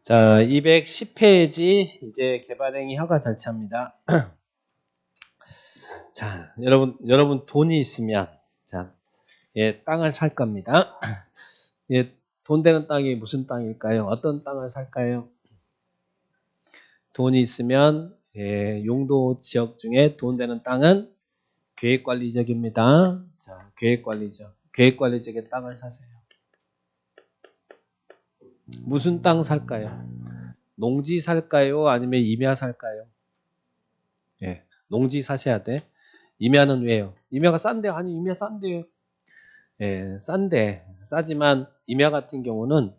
자, 210페이지 이제 개발행위 허가 절차입니다. 자, 여러분 돈이 있으면 자, 예, 땅을 살 겁니다. 예, 돈 되는 땅이 무슨 땅일까요? 어떤 땅을 살까요? 돈이 있으면 예, 용도 지역 중에 돈 되는 땅은 계획관리지역입니다. 자, 계획관리지역. 계획관리지역의 땅을 사세요. 무슨 땅 살까요? 농지 살까요? 아니면 임야 살까요? 예, 농지 사셔야 돼. 임야는 왜요? 임야가 싼데, 아니 임야 싼데요. 예, 싼데 싸지만 임야 같은 경우는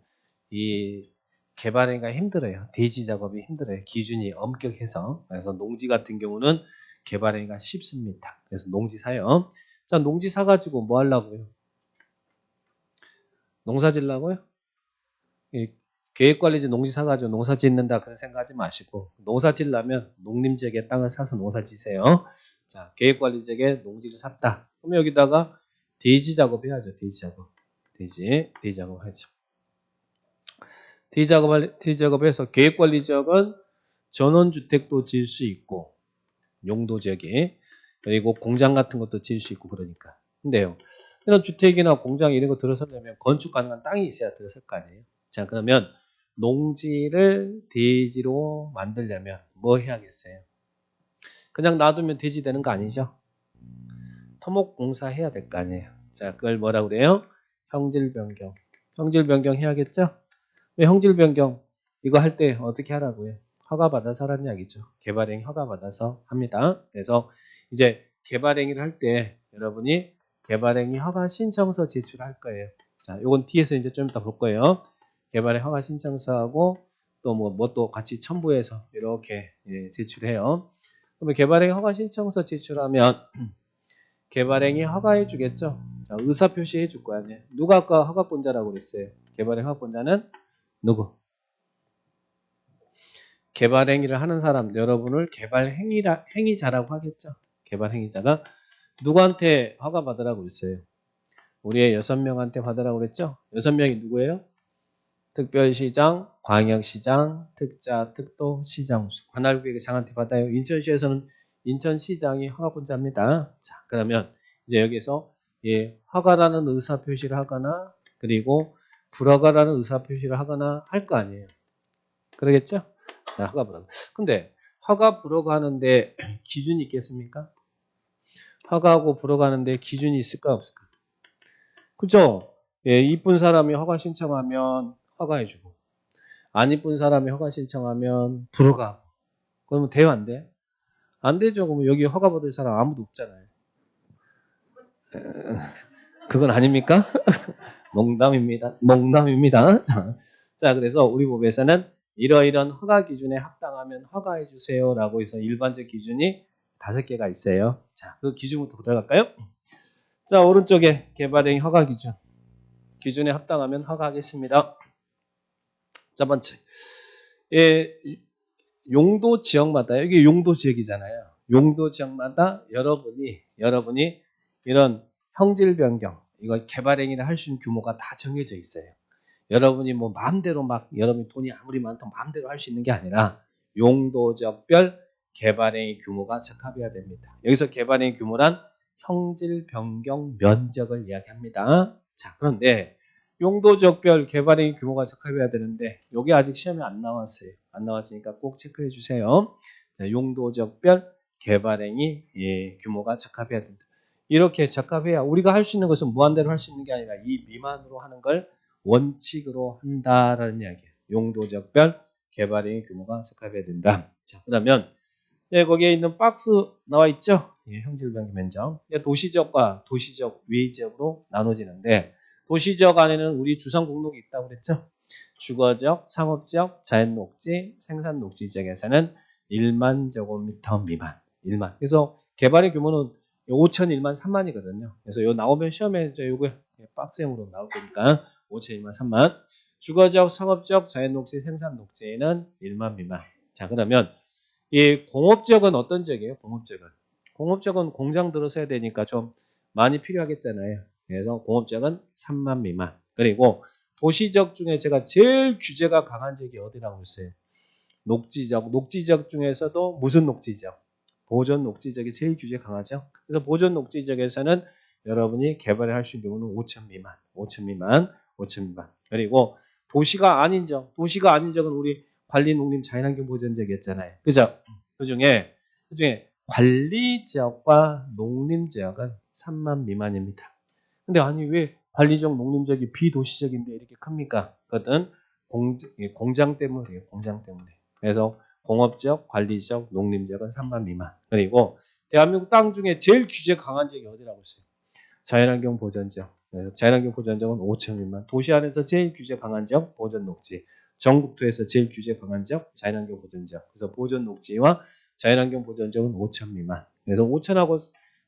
이 개발행위가 힘들어요. 대지 작업이 힘들어요. 기준이 엄격해서. 그래서 농지 같은 경우는 개발행위가 쉽습니다. 그래서 농지 사요. 자, 농지 사가지고 뭐 하려고요? 농사 지으려고요? 예, 계획관리지 농지 사가지고 농사 짓는다 그런 생각하지 마시고 농사 지으려면 농림지역의 땅을 사서 농사 지세요. 자, 계획관리지역에 농지를 샀다. 그러면 여기다가 대지 작업 해야죠. 대지 작업. 대지 작업 하죠. 대지 작업해서 계획관리지역은 전원주택도 지을 수 있고 용도지역이 그리고 공장 같은 것도 지을 수 있고 그러니까. 근데요. 이런 주택이나 공장 이런 거 들어서려면 건축 가능한 땅이 있어야 들어설 거 아니에요. 자, 그러면 농지를 대지로 만들려면 뭐 해야겠어요? 그냥 놔두면 대지 되는 거 아니죠? 토목공사 해야 될 거 아니에요. 자, 그걸 뭐라고 그래요? 형질변경. 형질변경 해야겠죠? 왜 형질변경? 이거 할 때 어떻게 하라고요? 허가받아서 하라는 이야기죠. 개발행위 허가받아서 합니다. 그래서 이제 개발행위를 할 때 여러분이 개발행위 허가 신청서 제출할 거예요. 자, 요건 뒤에서 이제 좀 이따 볼 거예요. 개발행 허가 신청서하고 또 뭐 또 같이 첨부해서 이렇게 제출해요. 그러면 개발행위 허가 신청서 제출하면 개발행위 허가해 주겠죠. 자, 의사 표시해 줄 거 아니에요. 누가 아까 허가권자라고 그랬어요? 개발행위 허가권자는 누구? 개발행위를 하는 사람, 여러분을 개발행위자라고 하겠죠. 개발행위자가 누구한테 허가 받으라고 그랬어요? 우리의 6명한테 받으라고 그랬죠. 6명이 누구예요? 특별시장, 광역시장, 특자, 특도, 시장수, 관할구역장한테 받아요. 인천시에서는 인천시장이 허가권자입니다. 자, 그러면 이제 여기서 허가라는 의사 표시를 하거나 그리고 불허가라는 의사 표시를 하거나 할 거 아니에요. 그러겠죠? 자, 허가 불허가. 근데 허가 불허가 하는데 기준이 있겠습니까? 허가하고 불허가 하는데 기준이 있을까 없을까? 그죠? 예, 이쁜 사람이 허가 신청하면 허가해주고 안 이쁜 사람이 허가 신청하면 불허가. 그러면 돼요, 안 돼? 안 되죠. 그러면 여기 허가 받을 사람 아무도 없잖아요. 그건 아닙니까? 농담입니다. 농담입니다. 자, 그래서 우리 법에서는 이러이런 허가 기준에 합당하면 허가해 주세요라고 해서 일반적 기준이 5개가 있어요. 자, 그 기준부터 들어갈까요? 자, 오른쪽에 개발행위 허가 기준. 기준에 합당하면 허가하겠습니다. 첫 번째. 용도 지역마다 여기 용도 지역이잖아요. 용도 지역마다 여러분이 이런 형질 변경, 이거 개발행위를 할 수 있는 규모가 다 정해져 있어요. 여러분이 뭐 마음대로 막 여러분이 돈이 아무리 많아도 마음대로 할 수 있는 게 아니라 용도 지역별 개발행위 규모가 적합해야 됩니다. 여기서 개발행위 규모란 형질 변경 면적을 이야기합니다. 자, 그런데 용도 지역별 개발행위 규모가 적합해야 되는데 여기 아직 시험에 안 나왔어요. 안 나왔으니까 꼭 체크해 주세요. 자, 용도 지역별 개발행위 규모가 적합해야 됩니다. 이렇게 적합해야 우리가 할 수 있는 것은 무한대로 할 수 있는 게 아니라 이 미만으로 하는 걸 원칙으로 한다라는 이야기예요. 용도 지역별 개발행위 규모가 적합해야 된다. 자, 그러면 거기에 있는 박스 나와 있죠? 형질변경 면적. 도시지역과 도시지역 외 지역으로 나눠지는데 도시지역 안에는 우리 주상공록이 있다고 그랬죠? 주거지역, 상업지역, 자연녹지, 생산녹지 지역에서는 1만 제곱미터 미만. 1만. 그래서 개발의 규모는 5천, 1만, 3만이거든요. 그래서 요 나오면 시험에 요거 박스형으로 나올 거니까 5천, 1만, 3만. 주거지역, 상업지역, 자연녹지, 생산녹지는 1만 미만. 자, 그러면 이 공업지역은 어떤 지역이에요? 공업지역은 공장 들어서야 되니까 좀 많이 필요하겠잖아요. 그래서 공업지역은 3만 미만. 그리고 도시적 중에 제가 제일 규제가 강한 지역이 어디라고 했어요? 녹지적. 녹지적 중에서도 무슨 녹지적? 보존 녹지적이 제일 규제 강하죠. 그래서 보존 녹지적에서는 여러분이 개발을 할 수 있는 경우는 5천 미만, 5천 미만, 5천 미만. 그리고 도시가 아닌 적, 도시가 아닌 적은 우리 관리농림 자연환경 보전지역이었잖아요. 그죠? 그중에 관리지역과 농림지역은 3만 미만입니다. 근데 아니 왜 관리적 농림지역이 비도시적인데 이렇게 큽니까? 그것은 공장 때문이에요. 공장 때문에. 그래서 공업적, 관리적, 농림지역은 3만 미만. 그리고 대한민국 땅 중에 제일 규제 강한 지역이 어디라고 했어요? 자연환경 보전지역. 자연환경 보전지역은 5천 미만. 도시 안에서 제일 규제 강한 지역 보전녹지. 전국토에서 제일 규제 강한 지역 자연환경 보전지역. 그래서 보전녹지와 자연환경 보전지역은 5천 미만. 그래서 5천하고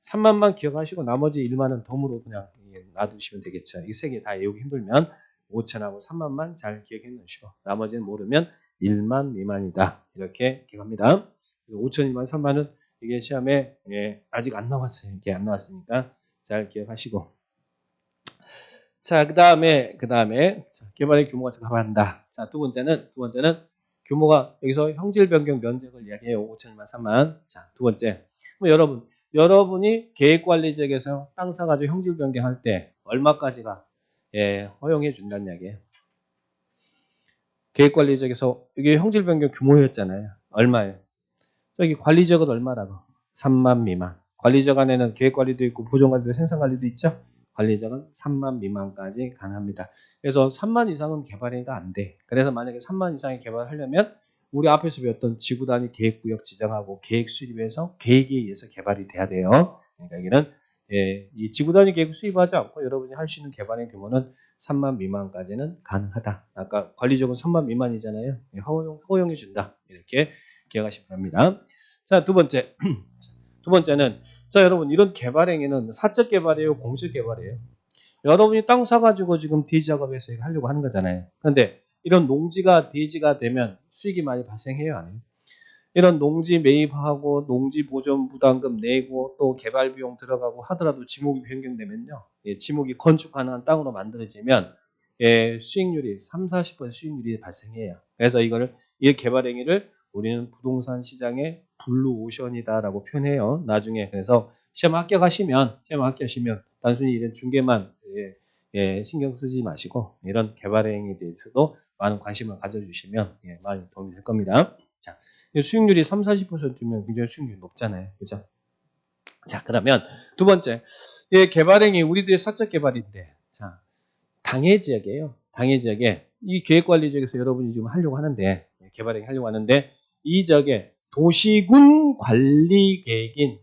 3만만 기억하시고 나머지 1만은 덤으로 그냥 놔두시면 되겠죠. 이 세 개 다 외우기 힘들면 5천하고 3만만 잘 기억해 놓으시고 나머지는 모르면 1만 미만이다. 이렇게 기억합니다. 5천, 1만, 3만은 이게 시험에 아직 안 나왔어요. 이게 안 나왔으니까 잘 기억하시고. 자, 그 다음에 개발의 규모가 가반다. 자, 두 번째는 규모가 여기서 형질 변경 면적을 이야기해요. 5천, 1만, 3만. 자, 두 번째. 여러분이 계획관리지역에서 땅 사가지고 형질 변경할 때 얼마까지가 허용해 준다는 이야기예요. 계획관리지역에서 이게 형질 변경 규모였잖아요. 얼마예요? 저기 관리지역은 얼마라고? 3만 미만. 관리지역 안에는 계획관리도 있고 보존관리도 생산관리도 있죠. 관리지역은 3만 미만까지 가능합니다. 그래서 3만 이상은 개발행위가 안 돼. 그래서 만약에 3만 이상의 개발을 하려면 우리 앞에서 배웠던 지구 단위 계획구역 지정하고 계획 수립해서 계획에 의해서 개발이 돼야 돼요. 그러니까 여기는 이 지구 단위 계획 수립하지 않고 여러분이 할 수 있는 개발의 규모는 3만 미만까지는 가능하다. 아까 관리적은 3만 미만이잖아요. 허용해 준다. 이렇게 기억하시면 됩니다. 자, 두 번째는 자, 여러분 이런 개발행위는 사적 개발이에요, 공적 개발이에요. 여러분이 땅 사가지고 지금 대지 작업해서 하려고 하는 거잖아요. 그런데 이런 농지가 대지가 되면 수익이 많이 발생해요, 안 해요? 이런 농지 매입하고 농지 보존 부담금 내고 또 개발 비용 들어가고 하더라도 지목이 변경되면요. 지목이 건축 가능한 땅으로 만들어지면 수익률이 30-40% 수익률이 발생해요. 그래서 이 개발 행위를 우리는 부동산 시장의 블루오션이다라고 표현해요. 나중에 그래서 시험 합격하시면 단순히 이런 중개만 신경 쓰지 마시고 이런 개발 행위에 대해서도 많은 관심을 가져주시면 많이 도움이 될 겁니다. 자, 수익률이 30-40%면 굉장히 수익률이 높잖아요. 그죠? 자, 그러면 두 번째. 개발행위, 우리들의 사적 개발인데, 자, 당해 지역이에요. 당해 지역에, 이 계획관리 지역에서 여러분이 지금 하려고 하는데, 개발행위 하려고 하는데, 이 지역에 도시군 관리 계획인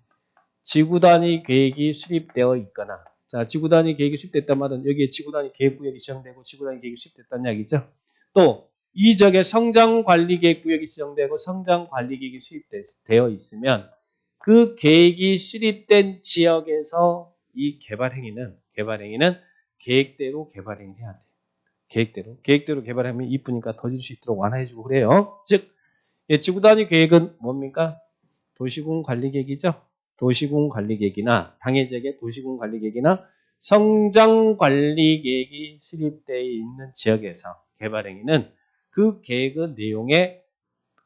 지구 단위 계획이 수립되어 있거나, 자, 지구 단위 계획이 수립됐단 말은 여기에 지구 단위 계획구역이 지정되고 지구 단위 계획이 수립됐다는 이야기죠. 또, 이 지역에 성장관리계획구역이 지정되고 성장관리계획이 수립되어 있으면 그 계획이 수립된 지역에서 이 개발행위는 계획대로 개발행위를 해야 돼요. 계획대로 개발하면 이쁘니까 더 질 수 있도록 완화해주고 그래요. 즉, 지구단위 계획은 뭡니까? 도시군 관리계획이죠. 도시군 관리계획이나 당해 지역의 도시군 관리계획이나 성장관리계획이 수립되어 있는 지역에서 개발행위는 그 계획의 내용에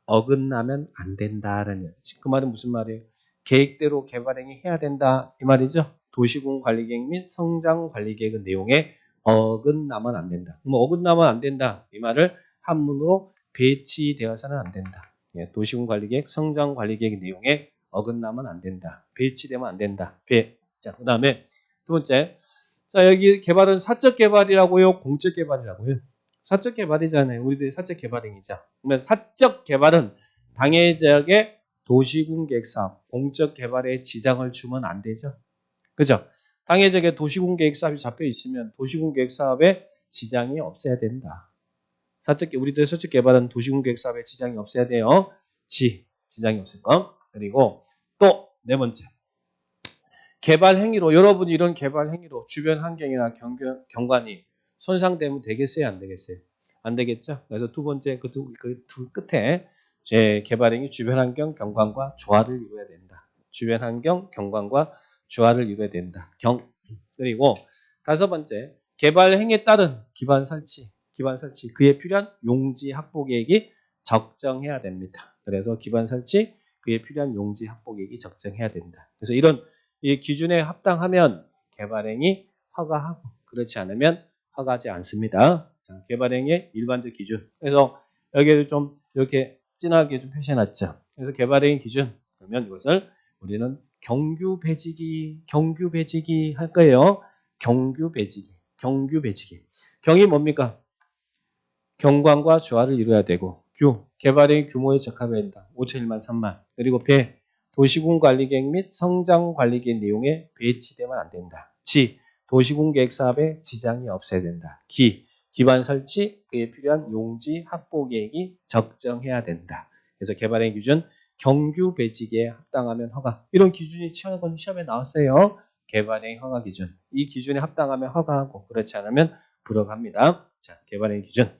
어긋나면 안 된다라는 얘기죠. 그 말은 무슨 말이에요? 계획대로 개발행위 해야 된다 이 말이죠. 도시군 관리계획 및 성장관리계획의 내용에 어긋나면 안 된다. 뭐 어긋나면 안 된다 이 말을 한문으로 배치되어서는 안 된다. 도시군 관리계획, 성장관리계획의 내용에 어긋나면 안 된다. 배치되면 안 된다. 자, 그 다음에 두 번째. 자, 여기 개발은 사적 개발이라고요? 공적 개발이라고요? 사적 개발이잖아요. 우리들이 사적 개발행위죠. 그러면 사적 개발은 당해 지역의 도시군 계획 사업, 공적 개발에 지장을 주면 안 되죠. 그죠? 당해 지역에 도시군 계획 사업이 잡혀 있으면 도시군 계획 사업에 지장이 없어야 된다. 우리들의 사적 개발은 도시군 계획 사업에 지장이 없어야 돼요. 지장이 없을 거. 그리고 또 네 번째. 개발 행위로 여러분이 이런 개발 행위로 주변 환경이나 경관이 손상되면 되겠어요? 안 되겠어요? 안 되겠죠? 그래서 두 번째 그 둘 끝에 개발행위 주변 환경 경관과 조화를 이루어야 된다. 주변 환경 경관과 조화를 이루어야 된다. 그리고 다섯 번째 개발 행위에 따른 기반 설치, 그에 필요한 용지 확보 계획이 적정해야 됩니다. 그래서 기반 설치, 그에 필요한 용지 확보 계획이 적정해야 된다. 그래서 이런 이 기준에 합당하면 개발행위 허가하고 그렇지 않으면 허가하지 않습니다. 자, 개발행위의 일반적 기준. 그래서 여기를 좀 이렇게 진하게 좀 표시해놨죠. 그래서 개발행위 기준. 그러면 이것을 우리는 경규 배지기 할 거예요. 경규 배지기. 경이 뭡니까? 경관과 조화를 이루어야 되고, 개발행위 규모에 적합해야 된다. 5,001만 3만. 그리고 도시군 관리 계획 및 성장 관리 계획 내용에 배치되면 안 된다. 도시군 계획 사업에 지장이 없어야 된다. 기반 설치, 그에 필요한 용지 확보 계획이 적정해야 된다. 그래서 개발행위 기준, 경규 배지기에 합당하면 허가. 이런 기준이 시험에 나왔어요. 개발행위 허가 기준. 이 기준에 합당하면 허가하고 그렇지 않으면 불허합니다. 자, 개발행위 기준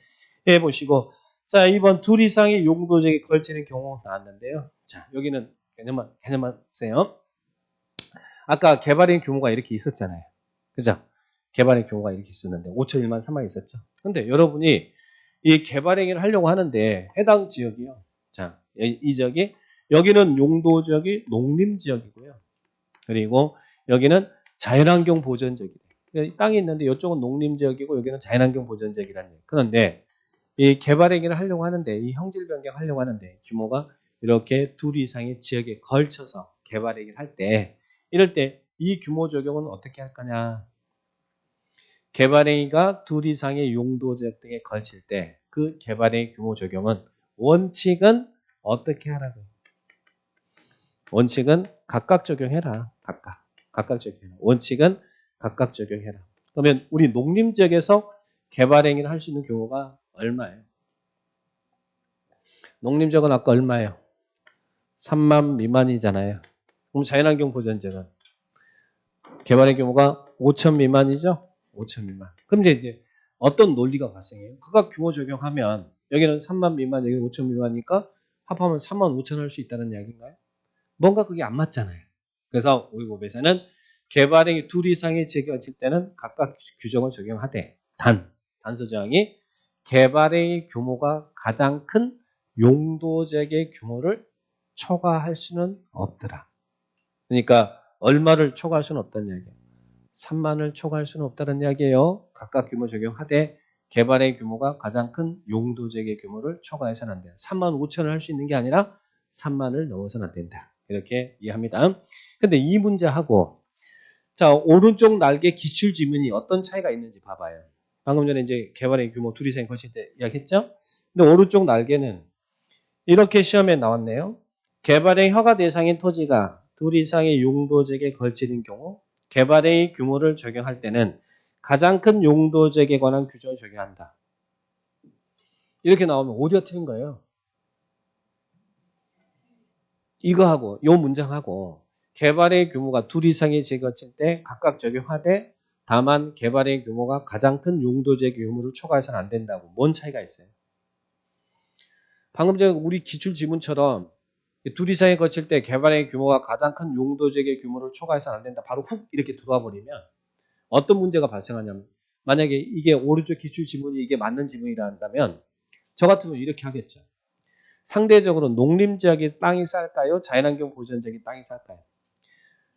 해보시고, 자, 이번 둘 이상의 용도적에 걸치는 경우 나왔는데요. 자, 여기는 개념만 보세요. 아까 개발행위 규모가 이렇게 있었잖아요. 그죠? 개발행위 규모가 이렇게 있었는데 5,001만 3만 있었죠. 근데 여러분이 이 개발행위를 하려고 하는데 해당 지역이요. 자, 이 지역이 여기는 용도지역이 농림지역이고요. 그리고 여기는 자연환경 보전지역이에요. 땅이 있는데 이쪽은 농림지역이고 여기는 자연환경 보전지역이라는 얘기예요. 그런데 이 개발행위를 하려고 하는데 이 형질 변경하려고 하는데 규모가 이렇게 둘 이상의 지역에 걸쳐서 개발행위를 할 때 이럴 때 이 규모 적용은 어떻게 할 거냐? 개발행위가 둘 이상의 용도지역 등에 걸칠 때 그 개발행위 규모 적용은 원칙은 어떻게 하라고? 원칙은 각각 적용해라. 각각 적용해라. 원칙은 각각 적용해라. 그러면 우리 농림지역에서 개발행위를 할 수 있는 규모가 얼마예요? 농림지역은 아까 얼마예요? 3만 미만이잖아요. 그럼 자연환경 보전지역은 개발의 규모가 5천 미만이죠? 5천 미만. 그럼 이제 어떤 논리가 발생해요? 각각 규모 적용하면 여기는 3만 미만, 여기는 5천 미만이니까 합하면 3만 5천 할 수 있다는 이야기인가요? 뭔가 그게 안 맞잖아요. 그래서 우리 법에서는 개발행위 둘 이상의 지역이 걸칠 때는 각각 규정을 적용하되 단서 조항이 개발행위 규모가 가장 큰 용도지역의 규모를 초과할 수는 없더라. 그러니까 얼마를 초과할 수는 없다는 이야기예요. 3만을 초과할 수는 없다는 이야기예요. 각각 규모 적용하되 개발의 규모가 가장 큰 용도지역의 규모를 초과해서는 안 돼요. 3만 5천을 할 수 있는 게 아니라 3만을 넘어서는 안 된다. 이렇게 이해합니다. 근데 이 문제하고 자 오른쪽 날개 기출 지문이 어떤 차이가 있는지 봐봐요. 방금 전에 이제 개발의 규모 둘 이상 거칠 때 이야기했죠? 근데 오른쪽 날개는 이렇게 시험에 나왔네요. 개발의 허가 대상인 토지가 둘 이상의 용도지역에 걸치는 경우 개발의 규모를 적용할 때는 가장 큰 용도지역에 관한 규정을 적용한다. 이렇게 나오면 어디가 틀린 거예요? 이거하고 이 문장하고 개발의 규모가 둘 이상의 지역에 걸칠 때 각각 적용하되 다만 개발의 규모가 가장 큰 용도지역의 규모를 초과해서는 안 된다고. 뭔 차이가 있어요? 방금 전에 우리 기출 지문처럼 둘 이상에 거칠 때 개발의 규모가 가장 큰 용도지역의 규모를 초과해서는 안 된다. 바로 훅 이렇게 들어와 버리면 어떤 문제가 발생하냐면 만약에 이게 오른쪽 기출 지문이 이게 맞는 지문이라 한다면 저 같으면 이렇게 하겠죠. 상대적으로 농림지역의 땅이 쌀까요? 자연환경 보전지역의 땅이 쌀까요?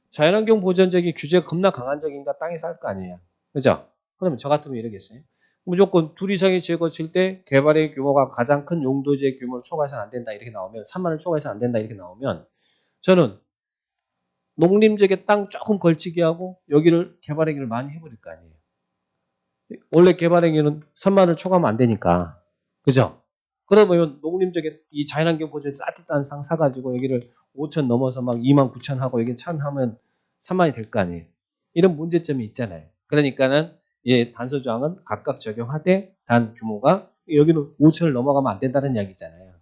자연환경 보전지역이 규제가 겁나 강한 지역인가 땅이 쌀 거 아니에요. 그죠? 그러면 저 같으면 이러겠어요. 무조건 둘 이상의 지역에 거칠 때 개발의 규모가 가장 큰 용도지역 규모를 초과해서는 안 된다 이렇게 나오면 3만을 초과해서는 안 된다 이렇게 나오면 저는 농림지역에 땅 조금 걸치게 하고 여기를 개발행위를 많이 해버릴 거 아니에요. 원래 개발행위는 3만을 초과하면 안 되니까. 그죠? 그러면 농림지역에 이 자연환경 보전에 싸뜻한 상 사가지고 여기를 5천 넘어서 막 2만 9천 하고 여기 1,000 하면 3만이 될 거 아니에요. 이런 문제점이 있잖아요. 그러니까는 단서 조항은 각각 적용하되 단 규모가 여기는 5천을 넘어가면 안 된다는 이야기잖아요.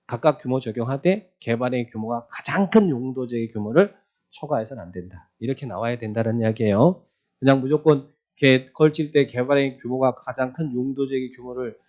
각각 규모 적용하되 개발의 규모가 가장 큰 용도지역의 규모를 초과해서는 안 된다. 이렇게 나와야 된다는 이야기예요. 그냥 무조건 걸칠 때 개발의 규모가 가장 큰 용도지역의 규모를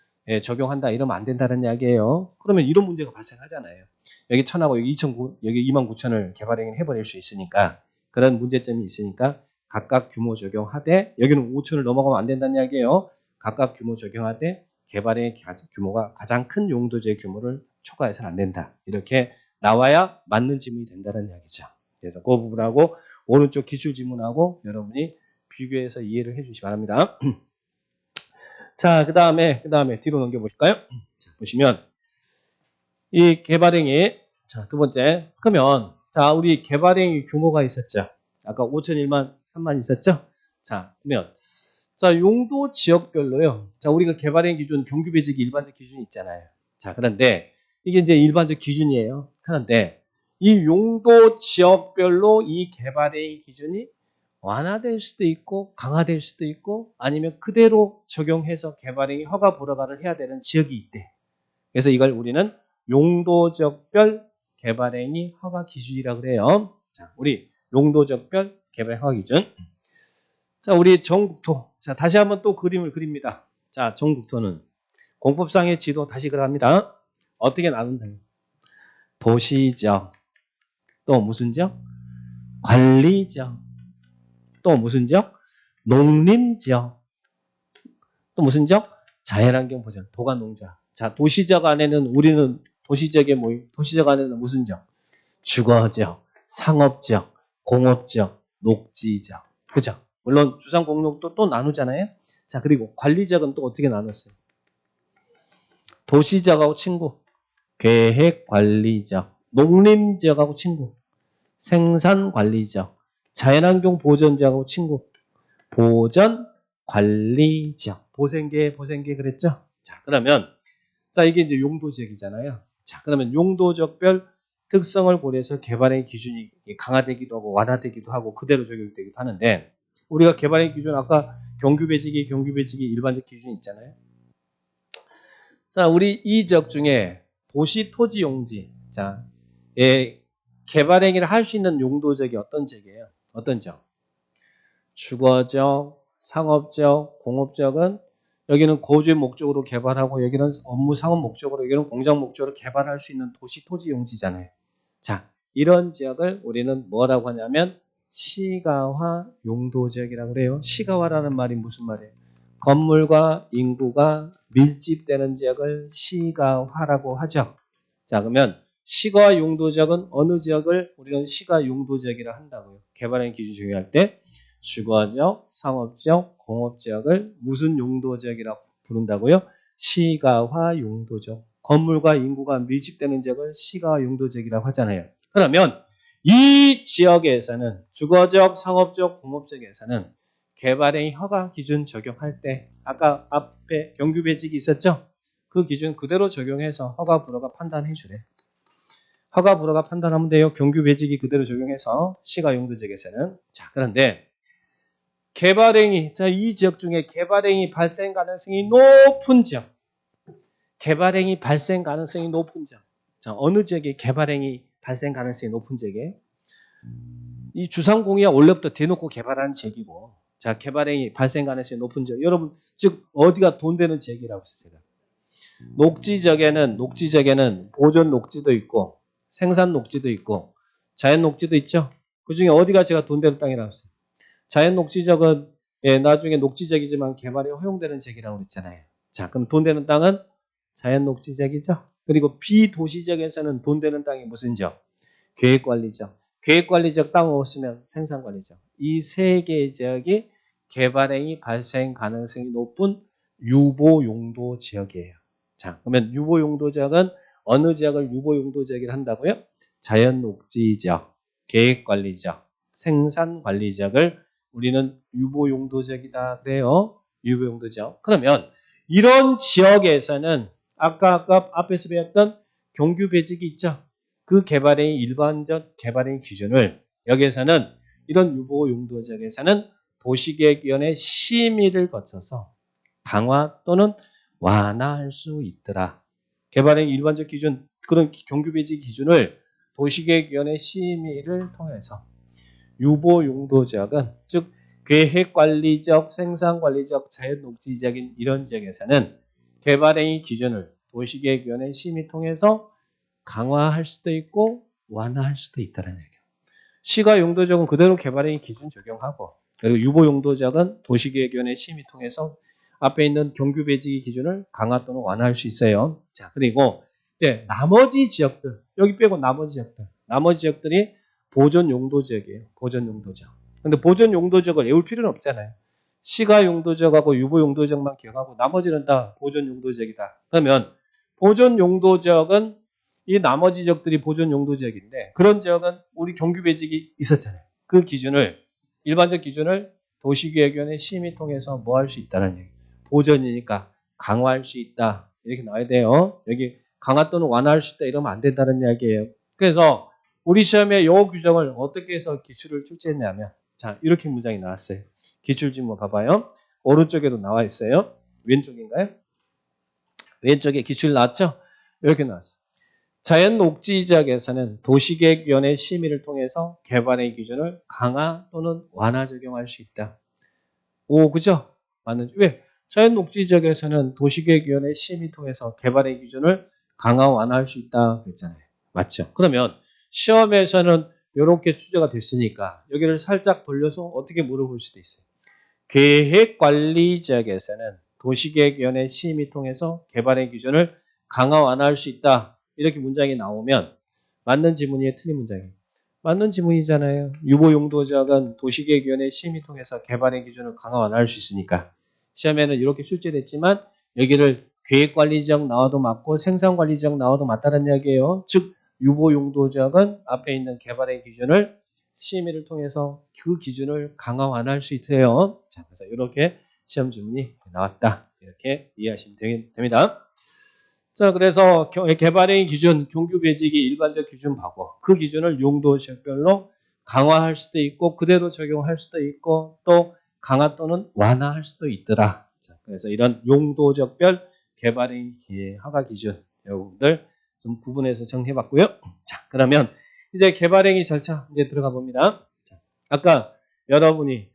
적용한다 이러면 안 된다는 이야기예요. 그러면 이런 문제가 발생하잖아요. 여기 1,000하고 여기 2,900, 여기 29,000을 개발행위를 해버릴 수 있으니까 그런 문제점이 있으니까 각각 규모 적용하되 여기는 5천을 넘어가면 안 된다는 이야기예요. 각각 규모 적용하되 개발행위 규모가 가장 큰 용도지의 규모를 초과해서는 안 된다. 이렇게 나와야 맞는 지문이 된다는 이야기죠. 그래서 그 부분하고 오른쪽 기출 지문하고 여러분이 비교해서 이해를 해주시기 바랍니다. 자, 그 다음에 뒤로 넘겨보실까요? 자, 보시면 이 개발행위, 자, 두 번째. 그러면 자, 우리 개발행위 규모가 있었죠. 아까 5천, 1만, 3만 있었죠. 자, 그러면 자, 용도 지역별로요. 자, 우리가 개발행위 기준, 경규 배지기 일반적 기준이 있잖아요. 자, 그런데 이게 이제 일반적 기준이에요. 그런데 이 용도 지역별로 이 개발행위 기준이 완화될 수도 있고 강화될 수도 있고 아니면 그대로 적용해서 개발행위 허가 불허가를 해야 되는 지역이 있대. 그래서 이걸 우리는 용도적별 개발행위 허가 기준이라고 그래요. 자, 우리 용도적별 개발행위 허가 기준. 자, 우리 전국토. 자, 다시 한번 또 그림을 그립니다. 자, 전국토는 공법상의 지도 다시 그려갑니다. 어떻게 나눈다? 도시적, 또 무슨 지역? 관리지역, 또 무슨 지역? 농림지역, 또 무슨 지역? 자연환경 보전, 도가농자. 자, 도시적 안에는 우리는 도시적에 모임, 도시적 안에는 무슨 지역? 주거지역, 상업지역, 공업지역, 녹지지역. 그죠? 물론 주상공록도 또 나누잖아요. 자, 그리고 관리지역은 또 어떻게 나눴어요? 도시지역하고 친구, 계획관리지역, 농림지역하고 친구, 생산관리지역, 자연환경 보전지역하고 친구, 보전관리지역. 보생계 그랬죠? 자, 그러면 자, 이게 이제 용도지역이잖아요. 자, 그러면 용도적별 특성을 고려해서 개발행위 기준이 강화되기도 하고 완화되기도 하고 그대로 적용되기도 하는데 우리가 개발행위 기준 아까 경규 배지기 일반적 기준이 있잖아요. 자, 우리 이 지역 중에 도시 토지 용지. 자, 개발행위를 할 수 있는 용도지역이 어떤 지역이에요? 어떤 지역? 주거지역, 상업지역, 공업지역은 여기는 거주의 목적으로 개발하고 여기는 업무 상업 목적으로 여기는 공장 목적으로 개발할 수 있는 도시 토지 용지잖아요. 자, 이런 지역을 우리는 뭐라고 하냐면 시가화 용도 지역이라고 그래요. 시가화라는 말이 무슨 말이에요? 건물과 인구가 밀집되는 지역을 시가화라고 하죠. 자, 그러면 시가 용도 지역은 어느 지역을 우리는 시가 용도 지역이라 한다고요. 개발행위 기준 적용할 때 주거지역, 상업지역, 공업지역을 무슨 용도지역이라고 부른다고요? 시가화 용도지역. 건물과 인구가 밀집되는 지역을 시가화 용도지역이라고 하잖아요. 그러면 이 지역에서는 주거지역, 상업지역, 공업지역에서는 개발행위 허가 기준 적용할 때 아까 앞에 경규 배직이 있었죠? 그 기준 그대로 적용해서 허가 불허가 판단해 주래. 허가 불허가 판단하면 돼요. 경규 배직이 그대로 적용해서 시가 용도지역에서는. 자, 그런데 개발행위, 자, 이 지역 중에 개발행위 발생 가능성이 높은 지역. 개발행위 발생 가능성이 높은 지역. 자, 어느 지역에 개발행위 발생 가능성이 높은 지역에? 이 주상공의가 원래부터 대놓고 개발하는 지역이고, 자, 개발행위 발생 가능성이 높은 지역. 여러분, 즉, 어디가 돈 되는 지역이라고 했어요? 녹지지역에는 보존 녹지도 있고, 생산 녹지도 있고, 자연 녹지도 있죠? 그 중에 어디가 제가 돈 되는 땅이라고 했어요? 자연 녹지적은 나중에 녹지적이지만 개발이 허용되는 지역이라고 그랬잖아요. 자, 그럼 돈 되는 땅은 자연 녹지적이죠. 그리고 비도시적에서는 돈 되는 땅이 무슨 지역? 계획관리적. 계획관리적 땅 없으면 생산관리적. 이 세 개의 지역이 개발행위 발생 가능성이 높은 유보용도 지역이에요. 자, 그러면 유보용도 지역은 어느 지역을 유보용도 지역이라 한다고요? 자연 녹지적, 계획관리적, 생산관리적을 우리는 유보용도지역이다 그래요. 유보용도지역. 그러면 이런 지역에서는 아까 앞에서 배웠던 경규 배직이 있죠. 그 개발행위 일반적 개발행위 기준을 여기에서는 이런 유보용도지역에서는 도시계획위원회 심의를 거쳐서 강화 또는 완화할 수 있더라. 개발행위 일반적 기준 그런 경규 배직 기준을 도시계획위원회 심의를 통해서 유보용도지역은 즉 계획관리적, 생산관리적, 자연녹지적인 이런 지역에서는 개발행위 기준을 도시계획위원회 심의 통해서 강화할 수도 있고 완화할 수도 있다는 얘기예요. 시가용도지역은 그대로 개발행위 기준 적용하고 그리고 유보용도지역은 도시계획위원회 심의 통해서 앞에 있는 경규배지기 기준을 강화 또는 완화할 수 있어요. 자, 그리고 네, 나머지 지역들, 여기 빼고 나머지 지역들이 보존용도지역이에요. 보존용도지역. 근데 보존용도지역을 외울 필요는 없잖아요. 시가용도지역하고 유보용도지역만 기억하고 나머지는 다 보존용도지역이다. 그러면 보존용도지역은 이 나머지 지역들이 보존용도지역인데 그런 지역은 우리 경규배직이 있었잖아요. 그 기준을 일반적 기준을 도시계획위원회 심의 통해서 뭐 할 수 있다는 얘기. 보존이니까 강화할 수 있다. 이렇게 나와야 돼요. 여기 강화 또는 완화할 수 있다 이러면 안 된다는 이야기예요. 그래서 우리 시험에 이 규정을 어떻게 해서 기출을 출제했냐면 자 이렇게 문장이 나왔어요. 기출지문 봐봐요. 오른쪽에도 나와 있어요. 왼쪽인가요? 왼쪽에 기출 나왔죠? 이렇게 나왔어요. 자연녹지지역에서는 도시계획위원회 심의를 통해서 개발의 기준을 강화 또는 완화 적용할 수 있다. 오, 그죠? 맞는 왜? 자연녹지지역에서는 도시계획위원회 심의 통해서 개발의 기준을 강화 완화할 수 있다 그랬잖아요. 맞죠? 그러면 시험에서는 이렇게 출제가 됐으니까 여기를 살짝 돌려서 어떻게 물어볼 수도 있어요. 계획관리지역에서는 도시계획위원회 심의 통해서 개발의 기준을 강화 완화할 수 있다. 이렇게 문장이 나오면 맞는 지문이에요? 틀린 문장이에요? 맞는 지문이잖아요. 유보용도지역은 도시계획위원회 심의 통해서 개발의 기준을 강화 완화할 수 있으니까 시험에는 이렇게 출제됐지만 여기를 계획관리지역 나와도 맞고 생산관리지역 나와도 맞다는 이야기예요. 즉 유보용도지역은 앞에 있는 개발의 기준을 심의를 통해서 그 기준을 강화 완화할 수 있어요. 자, 그래서 이렇게 시험 지문이 나왔다. 이렇게 이해하시면 됩니다. 자, 그래서 개발행위 기준, 경규 배지기 일반적 기준 봐고 그 기준을 용도 지역별로 강화할 수도 있고 그대로 적용할 수도 있고 또 강화 또는 완화할 수도 있더라. 자, 그래서 이런 용도 지역별 개발행위 허가 기준 여러분들 좀 구분해서 정리해봤고요. 자, 그러면 이제 개발행위 절차 이제 들어가 봅니다. 자, 아까 여러분이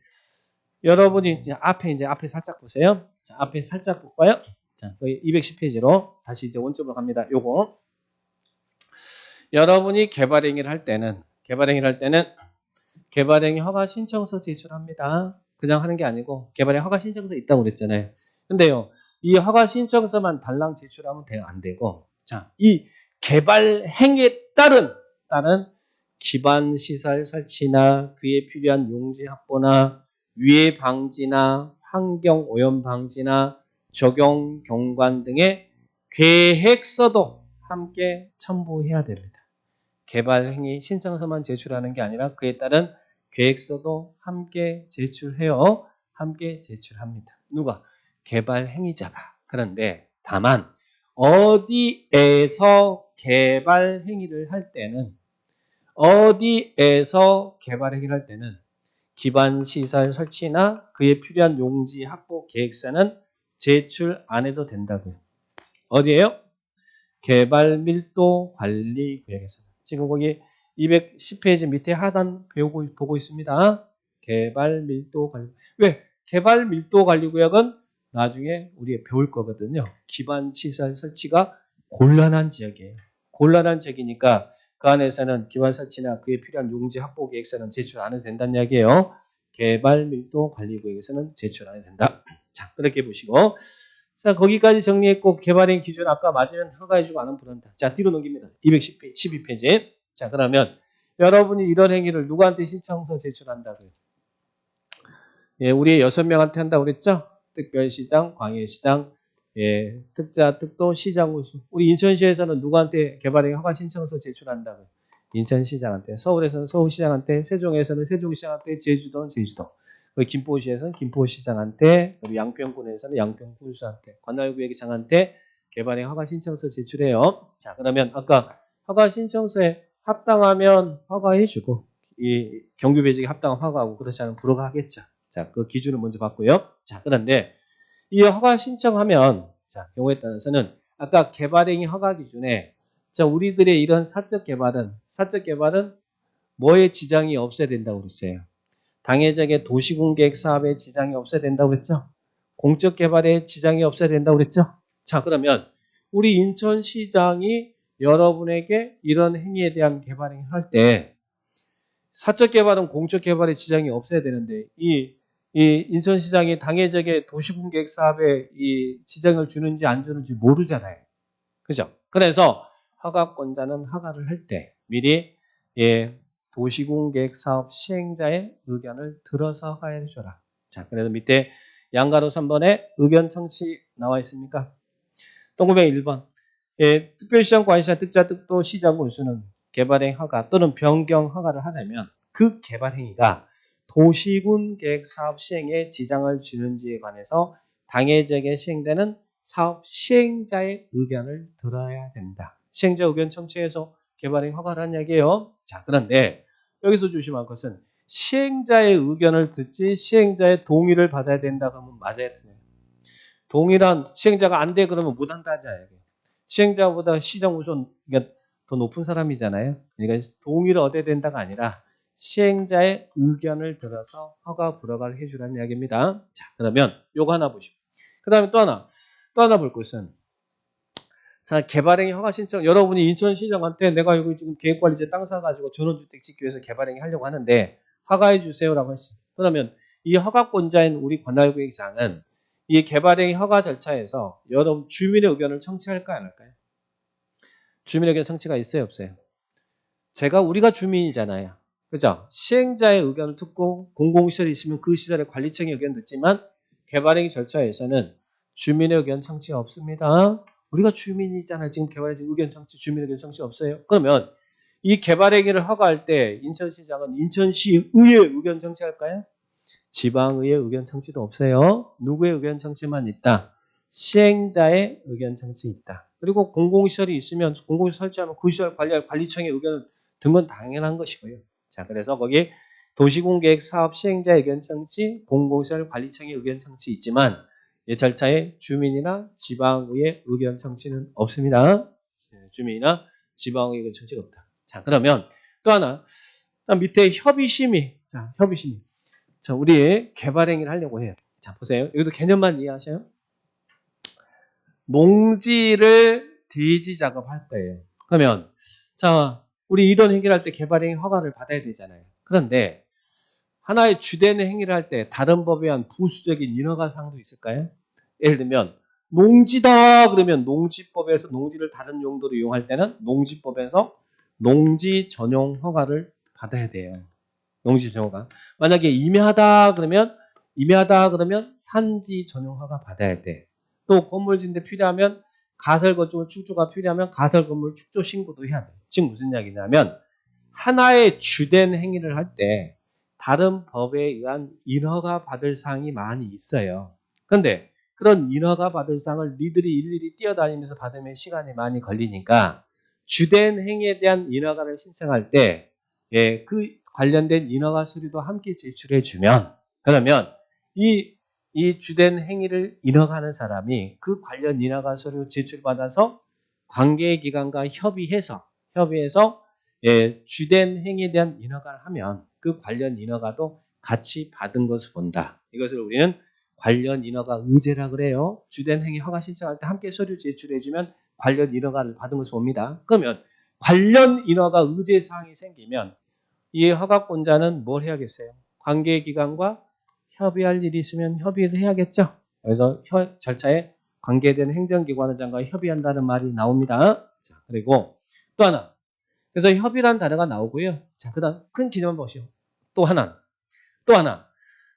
이제 앞에 살짝 보세요. 자, 앞에 살짝 볼까요? 자, 거기 210페이지로 다시 이제 원점으로 갑니다. 요거 여러분이 개발행위를 할 때는 개발행위 허가 신청서 제출합니다. 그냥 하는 게 아니고 개발행위 허가 신청서 있다고 그랬잖아요. 근데요, 이 허가 신청서만 달랑 제출하면 안 되고, 자, 이 개발행위에 따른 기반 시설 설치나 그에 필요한 용지 확보나 위해 방지나 환경 오염 방지나 적용 경관 등의 계획서도 함께 첨부해야 됩니다. 개발행위 신청서만 제출하는 게 아니라 그에 따른 계획서도 함께 제출해요. 함께 제출합니다. 누가? 개발행위자가. 그런데 다만 어디에서 개발행위를 할 때는 기반시설 설치나 그에 필요한 용지 확보 계획서는 제출 안 해도 된다고요. 어디예요? 개발밀도관리구역에서. 지금 거기 210페이지 밑에 하단 보고 있습니다. 개발밀도관리. 왜? 개발밀도관리구역은 나중에 우리가 배울 거거든요. 기반시설 설치가 곤란한 지역이에요. 곤란한 지역이니까 그 안에서는 기반 설치나 그에 필요한 용지 확보 계획서는 제출 안 해도 된다는 이야기예요. 개발밀도관리구역에서는 제출 안 해도 된다. 자, 그렇게 보시고. 자, 거기까지 정리했고 개발행 기준 아까 맞으면 허가해주고 안 하면 부른다. 자, 뒤로 넘깁니다. 212페이지. 자, 그러면 여러분이 이런 행위를 누구한테 신청서 제출한다고요? 예, 우리 6명한테 한다고 그랬죠? 특별시장, 광해시장, 예, 특자, 특도, 시장 우수. 우리 인천시에서는 누구한테 개발행위 허가 신청서 제출한다고요? 인천시장한테. 서울에서는 서울시장한테, 세종에서는 세종시장한테, 제주도는 제주도. 김포시에서는 김포시장한테, 그리고 양평군에서는 양평군수한테, 관할구역장한테 개발행위 허가 신청서 제출해요. 자, 그러면 아까 허가 신청서에 합당하면 허가해주고, 이 경규배지기 합당한 허가하고 그렇지 않으면 불허하겠죠. 자, 그 기준을 먼저 봤고요. 자, 그런데 이 허가 신청하면, 자, 경우에 따라서는 아까 개발행위 허가 기준에, 자, 우리들의 이런 사적 개발은 뭐에 지장이 없어야 된다고 그랬어요? 당해적의 도시공계획 사업에 지장이 없어야 된다고 그랬죠? 공적 개발에 지장이 없어야 된다고 그랬죠? 자, 그러면 우리 인천시장이 여러분에게 이런 행위에 대한 개발행위를 할 때 사적 개발은 공적 개발에 지장이 없어야 되는데 이 인천시장이 당해적의 도시군계획 사업에 이 지장을 주는지 안 주는지 모르잖아요. 그죠? 그래서 허가권자는 허가를 할 때 미리 도시군계획 사업 시행자의 의견을 들어서 허가해 줘라. 자, 그래서 밑에 양가로 3번에 의견 청취 나와 있습니까? 동그라미 1번. 특별시장 관시자 특자 특도 시장 군수는 개발행 허가 또는 변경 허가를 하려면 그 개발행위가 도시군 계획 사업 시행에 지장을 주는지에 관해서 당해적에 시행되는 사업 시행자의 의견을 들어야 된다. 시행자 의견 청취해서 개발행 허가를 한 얘기예요. 자, 그런데 여기서 조심할 것은 시행자의 의견을 듣지 시행자의 동의를 받아야 된다 그러면 맞아야 틀려요. 동의란 시행자가 안 돼 그러면 못 한다자 얘기예요. 시행자보다 시장 우선 더 높은 사람이잖아요. 그러니까 동의를 얻어야 된다가 아니라 시행자의 의견을 들어서 허가 불허가를 해주라는 이야기입니다. 자, 그러면 요거 하나 보시고. 그 다음에 또 하나 볼 것은 자, 개발행위 허가 신청 여러분이 인천시장한테 내가 여기 지금 계획관리제 땅 사가지고 전원주택 짓기 위해서 개발행위 하려고 하는데 허가해 주세요라고 했어요. 그러면 이 허가권자인 우리 관할구역장은 이 개발행위 허가 절차에서 여러분 주민의 의견을 청취할까요? 안 할까요? 주민의 의견 청취가 있어요? 없어요? 우리가 주민이잖아요. 그죠? 시행자의 의견을 듣고 공공시설이 있으면 그 시설의 관리청의 의견을 듣지만 개발행위 절차에서는 주민의 의견 청취가 없습니다. 우리가 주민이잖아요. 지금 개발행위 의견 청취, 주민의 의견 청취 없어요. 그러면 이 개발행위를 허가할 때 인천시장은 인천시의회 의견 청취할까요? 지방의회 의견 청취도 없어요. 누구의 의견 청취만 있다? 시행자의 의견 청취 있다. 그리고 공공시설이 있으면 공공시설 설치하면 그 시설 관리할 관리청의 의견을 든 건 당연한 것이고요. 자, 그래서 거기 도시공계획 사업 시행자 의견 청취, 공공시설 관리청의 의견 청취 있지만 이 절차에 주민이나 지방의회 의견 청취는 없습니다. 주민이나 지방의회 의견 청취가 없다. 자, 그러면 또 하나 밑에 협의심의. 자, 협의심의. 자, 우리 개발행위를 하려고 해요. 자, 보세요. 여기도 개념만 이해하셔요. 농지를 대지 작업할 거예요. 그러면 자, 우리 이런 행위를 할 때 개발행위 허가를 받아야 되잖아요. 그런데 하나의 주된 행위를 할 때 다른 법에 의한 부수적인 인허가 사항도 있을까요? 예를 들면 농지다 그러면 농지법에서 농지를 다른 용도로 이용할 때는 농지법에서 농지 전용 허가를 받아야 돼요. 농지 전용 허가. 만약에 임야하다 그러면 산지 전용 허가 받아야 돼. 또 건물 짓는데 필요하면 가설 건축물 축조가 필요하면 가설 건물 축조 신고도 해야 돼. 지금 무슨 이야기냐면 하나의 주된 행위를 할 때 다른 법에 의한 인허가 받을 사항이 많이 있어요. 그런데 그런 인허가 받을 사항을 니들이 일일이 뛰어다니면서 받으면 시간이 많이 걸리니까 주된 행위에 대한 인허가를 신청할 때 그 관련된 인허가 서류도 함께 제출해 주면 그러면 이 주된 행위를 인허가하는 사람이 그 관련 인허가 서류 제출받아서 관계기관과 협의해서 주된 행위에 대한 인허가를 하면 그 관련 인허가도 같이 받은 것을 본다. 이것을 우리는 관련 인허가 의제라 그래요. 주된 행위 허가 신청할 때 함께 서류 제출해주면 관련 인허가를 받은 것을 봅니다. 그러면 관련 인허가 의제 사항이 생기면 이 허가권자는 뭘 해야겠어요? 관계기관과 협의할 일이 있으면 협의를 해야겠죠. 그래서 절차에 관계된 행정기관장과 협의한다는 말이 나옵니다. 자, 그리고 또 하나. 그래서 협의란 단어가 나오고요. 자, 그다음 큰 기념 보시오. 또 하나.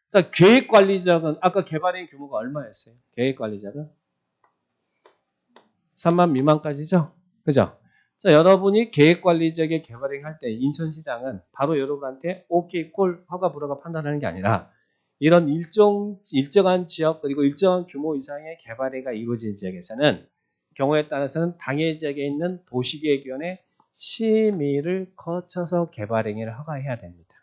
자, 계획관리자는 아까 개발행 규모가 얼마였어요? 계획관리자는 3만 미만까지죠. 그죠? 자, 여러분이 계획관리자에게 개발행 할 때 인천시장은 바로 여러분한테 오케이 콜 허가 불허가 판단하는 게 아니라 이런 일정한 지역 그리고 일정한 규모 이상의 개발행위가 이루어진 지역에서는 경우에 따라서는 당해 지역에 있는 도시계획위원회 심의를 거쳐서 개발행위를 허가해야 됩니다.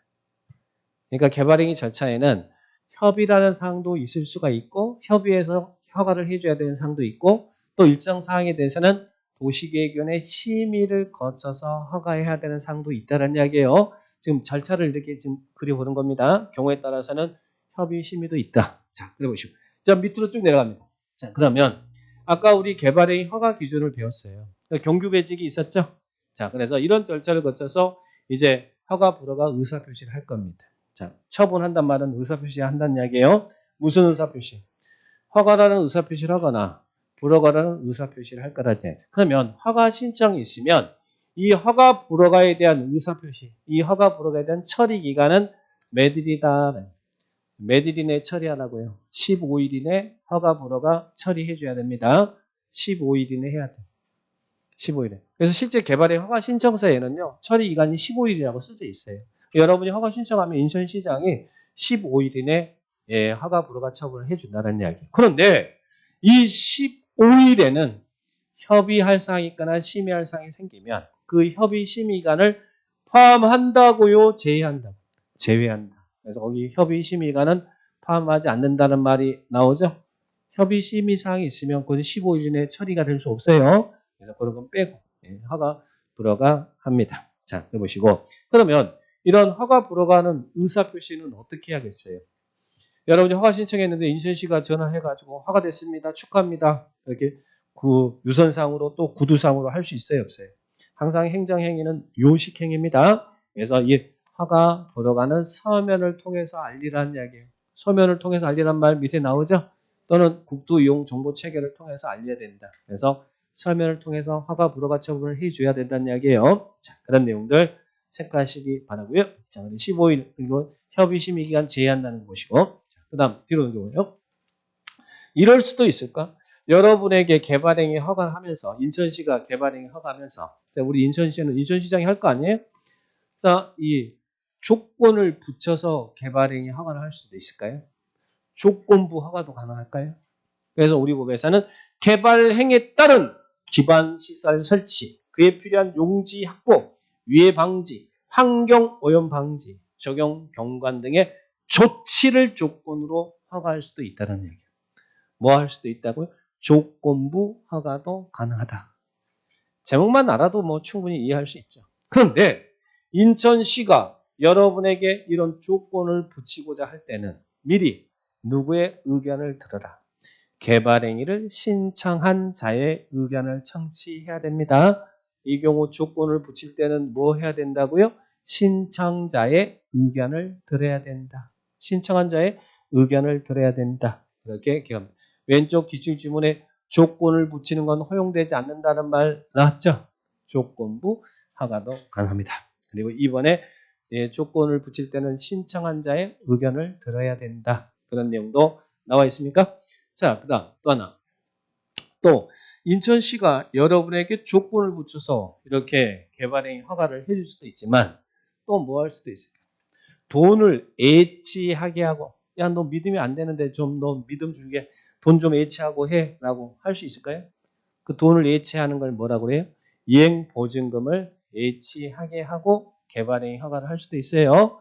그러니까 개발행위 절차에는 협의라는 사항도 있을 수가 있고 협의해서 허가를 해줘야 되는 사항도 있고 또 일정 사항에 대해서는 도시계획위원회 심의를 거쳐서 허가해야 되는 사항도 있다는 이야기예요. 지금 절차를 이렇게 지금 그려보는 겁니다. 경우에 따라서는 협의 심의도 있다. 자, 그려보시고. 자, 밑으로 쭉 내려갑니다. 자, 그러면 아까 우리 개발행위 허가 기준을 배웠어요. 경규 배직이 있었죠? 자, 그래서 이런 절차를 거쳐서 이제 허가 불허가 의사표시를 할 겁니다. 자, 처분한단 말은 의사표시 한다는 이야기예요. 무슨 의사표시? 허가라는 의사표시를 하거나 불허가라는 의사표시를 할 거라 돼. 그러면 허가 신청이 있으면 이 허가 불허가에 대한 의사표시, 이 허가 불허가에 대한 처리 기간은 몇일이다. 몇일 이내에 처리하라고요. 15일 이내 허가 불허가 처리해줘야 됩니다. 15일 이내 해야 돼. 15일에. 그래서 실제 개발의 허가 신청서에는요, 처리 기간이 15일이라고 써져 있어요. 여러분이 허가 신청하면 인천시장이 15일 이내 허가 불허가 처분을 해준다는 이야기. 그런데 이 15일에는 협의할 사항이 있거나 심의할 사항이 생기면 그 협의 심의기간을 포함한다고요, 제외한다고? 제외한다. 그래서 거기 협의 심의기간은 포함하지 않는다는 말이 나오죠. 협의 심의 사항이 있으면 그건 15일 이내 처리가 될 수 없어요. 그래서 그런 건 빼고 허가 불허가 합니다. 자, 해보시고 그러면 이런 허가 불허가는 의사표시는 어떻게 해야겠어요? 여러분이 허가 신청했는데 인천시가 전화해가지고 허가됐습니다. 축하합니다. 이렇게 그 유선상으로 또 구두상으로 할 수 있어요, 없어요? 항상 행정행위는 요식행위입니다. 그래서 이 허가 불허가는 서면을 통해서 알리라는 이야기예요. 서면을 통해서 알리란 말 밑에 나오죠? 또는 국토이용정보체계를 통해서 알려야 된다. 그래서 서면을 통해서 허가 불허가 처분을 해줘야 된다는 이야기예요. 자, 그런 내용들 체크하시기 바라고요. 자, 15일 그리고 협의 심의 기간 제외한다는 것이고, 그 다음 뒤로 넘어가요. 이럴 수도 있을까? 여러분에게 개발행위 허가를 하면서 인천시가 개발행위 허가하면서 우리 인천시는 인천시장이 할 거 아니에요? 자, 이 조건을 붙여서 개발행위 허가를 할 수도 있을까요? 조건부 허가도 가능할까요? 그래서 우리 법에서는 개발행위에 따른 기반시설 설치, 그에 필요한 용지 확보, 위해 방지, 환경 오염 방지, 적용 경관 등의 조치를 조건으로 허가할 수도 있다는 얘기예요. 뭐 할 수도 있다고요? 조건부 허가도 가능하다. 제목만 알아도 뭐 충분히 이해할 수 있죠. 그런데 인천시가 여러분에게 이런 조건을 붙이고자 할 때는 미리 누구의 의견을 들어라. 개발행위를 신청한 자의 의견을 청취해야 됩니다. 이 경우 조건을 붙일 때는 뭐 해야 된다고요? 신청자의 의견을 들어야 된다. 신청한 자의 의견을 들어야 된다. 이렇게 기억합니다. 왼쪽 기출지문에 조건을 붙이는 건 허용되지 않는다는 말 나왔죠? 조건부 허가도 가능합니다. 그리고 이번에 조건을 붙일 때는 신청한 자의 의견을 들어야 된다. 그런 내용도 나와 있습니까? 자, 그 다음 또 하나. 또 인천시가 여러분에게 조건을 붙여서 이렇게 개발행위 허가를 해줄 수도 있지만 또 뭐 할 수도 있을까요? 돈을 애치하게 하고 야, 너 믿으면 안 되는데 좀 너 믿음 주게 돈 좀 애치하고 해 라고 할 수 있을까요? 그 돈을 애치하는 걸 뭐라고 그래요? 이행보증금을 애치하게 하고 개발행위 허가를 할 수도 있어요.